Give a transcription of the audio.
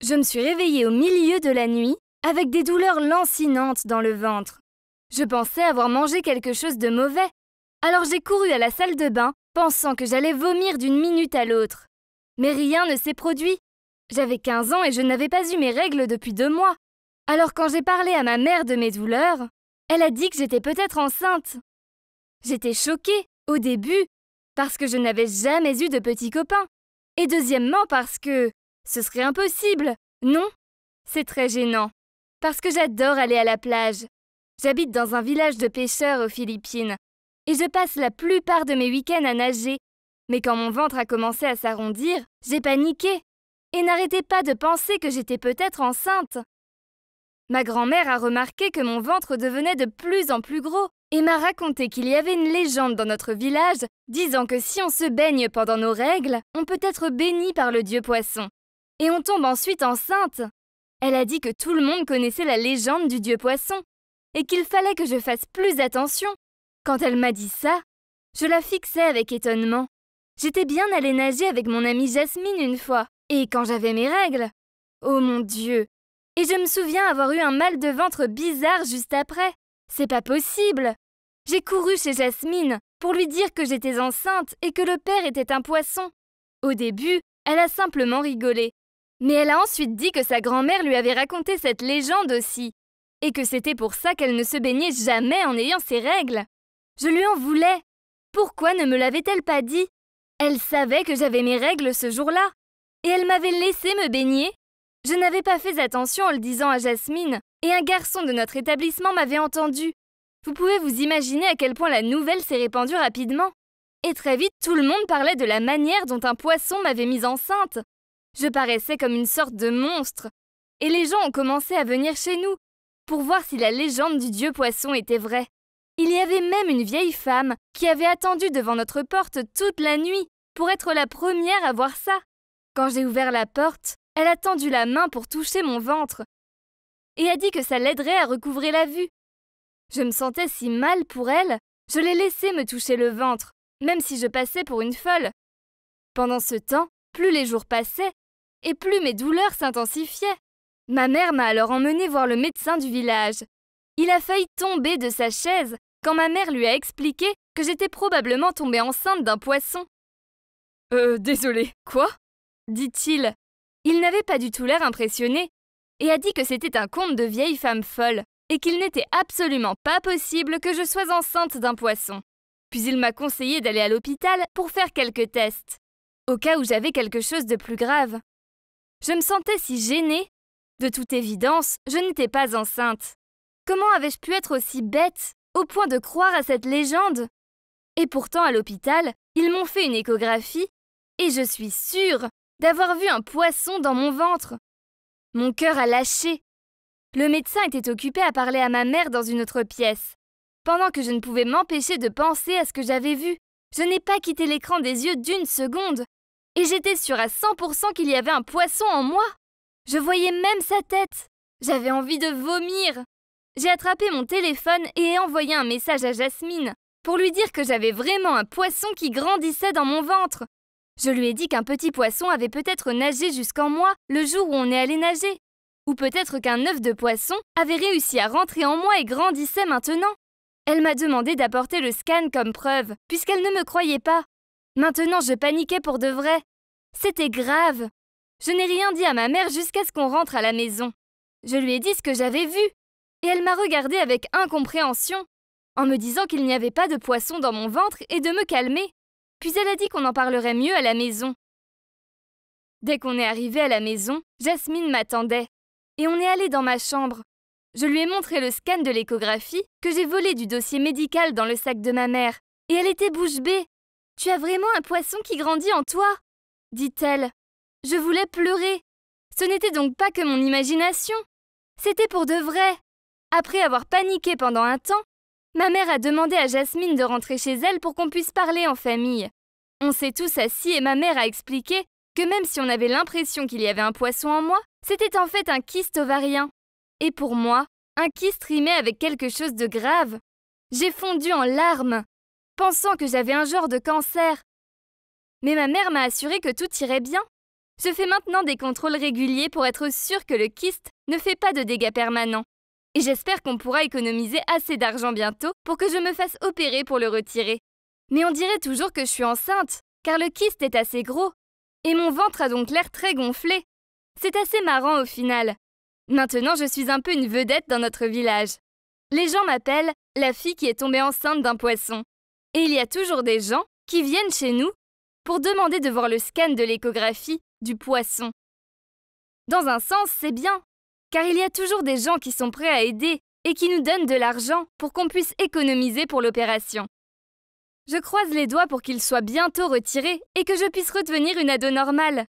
Je me suis réveillée au milieu de la nuit avec des douleurs lancinantes dans le ventre. Je pensais avoir mangé quelque chose de mauvais. Alors j'ai couru à la salle de bain, pensant que j'allais vomir d'une minute à l'autre. Mais rien ne s'est produit. J'avais 15 ans et je n'avais pas eu mes règles depuis 2 mois. Alors quand j'ai parlé à ma mère de mes douleurs, elle a dit que j'étais peut-être enceinte. J'étais choquée, au début, parce que je n'avais jamais eu de petits copains. Et deuxièmement parce que ce serait impossible. Non, c'est très gênant. Parce que j'adore aller à la plage. J'habite dans un village de pêcheurs aux Philippines. Et je passe la plupart de mes week-ends à nager. Mais quand mon ventre a commencé à s'arrondir, j'ai paniqué. Et n'arrêtais pas de penser que j'étais peut-être enceinte. Ma grand-mère a remarqué que mon ventre devenait de plus en plus gros et m'a raconté qu'il y avait une légende dans notre village disant que si on se baigne pendant nos règles, on peut être béni par le dieu poisson. Et on tombe ensuite enceinte. Elle a dit que tout le monde connaissait la légende du dieu poisson et qu'il fallait que je fasse plus attention. Quand elle m'a dit ça, je la fixais avec étonnement. J'étais bien allée nager avec mon amie Jasmine une fois, et quand j'avais mes règles, oh mon Dieu! Et je me souviens avoir eu un mal de ventre bizarre juste après. C'est pas possible! J'ai couru chez Jasmine pour lui dire que j'étais enceinte et que le père était un poisson. Au début, elle a simplement rigolé. Mais elle a ensuite dit que sa grand-mère lui avait raconté cette légende aussi, et que c'était pour ça qu'elle ne se baignait jamais en ayant ses règles. Je lui en voulais. Pourquoi ne me l'avait-elle pas dit? Elle savait que j'avais mes règles ce jour-là, et elle m'avait laissé me baigner. Je n'avais pas fait attention en le disant à Jasmine, et un garçon de notre établissement m'avait entendu. Vous pouvez vous imaginer à quel point la nouvelle s'est répandue rapidement. Et très vite, tout le monde parlait de la manière dont un poisson m'avait mise enceinte. Je paraissais comme une sorte de monstre. Et les gens ont commencé à venir chez nous, pour voir si la légende du dieu poisson était vraie. Il y avait même une vieille femme qui avait attendu devant notre porte toute la nuit pour être la première à voir ça. Quand j'ai ouvert la porte, elle a tendu la main pour toucher mon ventre et a dit que ça l'aiderait à recouvrer la vue. Je me sentais si mal pour elle, je l'ai laissée me toucher le ventre, même si je passais pour une folle. Pendant ce temps, plus les jours passaient et plus mes douleurs s'intensifiaient. Ma mère m'a alors emmenée voir le médecin du village. Il a failli tomber de sa chaise quand ma mère lui a expliqué que j'étais probablement tombée enceinte d'un poisson. Désolé, quoi? Dit-il. Il n'avait pas du tout l'air impressionné et a dit que c'était un conte de vieille femme folle et qu'il n'était absolument pas possible que je sois enceinte d'un poisson. Puis il m'a conseillé d'aller à l'hôpital pour faire quelques tests, au cas où j'avais quelque chose de plus grave. Je me sentais si gênée. De toute évidence, je n'étais pas enceinte. Comment avais-je pu être aussi bête, au point de croire à cette légende? Et pourtant, à l'hôpital, ils m'ont fait une échographie, et je suis sûre d'avoir vu un poisson dans mon ventre. Mon cœur a lâché. Le médecin était occupé à parler à ma mère dans une autre pièce, pendant que je ne pouvais m'empêcher de penser à ce que j'avais vu. Je n'ai pas quitté l'écran des yeux d'une seconde, et j'étais sûre à 100% qu'il y avait un poisson en moi. Je voyais même sa tête. J'avais envie de vomir. J'ai attrapé mon téléphone et ai envoyé un message à Jasmine pour lui dire que j'avais vraiment un poisson qui grandissait dans mon ventre. Je lui ai dit qu'un petit poisson avait peut-être nagé jusqu'en moi le jour où on est allé nager. Ou peut-être qu'un œuf de poisson avait réussi à rentrer en moi et grandissait maintenant. Elle m'a demandé d'apporter le scan comme preuve, puisqu'elle ne me croyait pas. Maintenant, je paniquais pour de vrai. C'était grave. Je n'ai rien dit à ma mère jusqu'à ce qu'on rentre à la maison. Je lui ai dit ce que j'avais vu, et elle m'a regardée avec incompréhension, en me disant qu'il n'y avait pas de poisson dans mon ventre et de me calmer. Puis elle a dit qu'on en parlerait mieux à la maison. Dès qu'on est arrivé à la maison, Jasmine m'attendait, et on est allé dans ma chambre. Je lui ai montré le scan de l'échographie que j'ai volé du dossier médical dans le sac de ma mère, et elle était bouche bée. « Tu as vraiment un poisson qui grandit en toi ?» dit-elle. Je voulais pleurer. Ce n'était donc pas que mon imagination. C'était pour de vrai. Après avoir paniqué pendant un temps, ma mère a demandé à Jasmine de rentrer chez elle pour qu'on puisse parler en famille. On s'est tous assis et ma mère a expliqué que même si on avait l'impression qu'il y avait un poisson en moi, c'était en fait un kyste ovarien. Et pour moi, un kyste rimait avec quelque chose de grave. J'ai fondu en larmes, pensant que j'avais un genre de cancer. Mais ma mère m'a assuré que tout irait bien. Je fais maintenant des contrôles réguliers pour être sûre que le kyste ne fait pas de dégâts permanents. Et j'espère qu'on pourra économiser assez d'argent bientôt pour que je me fasse opérer pour le retirer. Mais on dirait toujours que je suis enceinte, car le kyste est assez gros. Et mon ventre a donc l'air très gonflé. C'est assez marrant au final. Maintenant, je suis un peu une vedette dans notre village. Les gens m'appellent la fille qui est tombée enceinte d'un poisson. Et il y a toujours des gens qui viennent chez nous pour demander de voir le scan de l'échographie du poisson. Dans un sens, c'est bien, car il y a toujours des gens qui sont prêts à aider et qui nous donnent de l'argent pour qu'on puisse économiser pour l'opération. Je croise les doigts pour qu'il soit bientôt retiré et que je puisse redevenir une ado normale.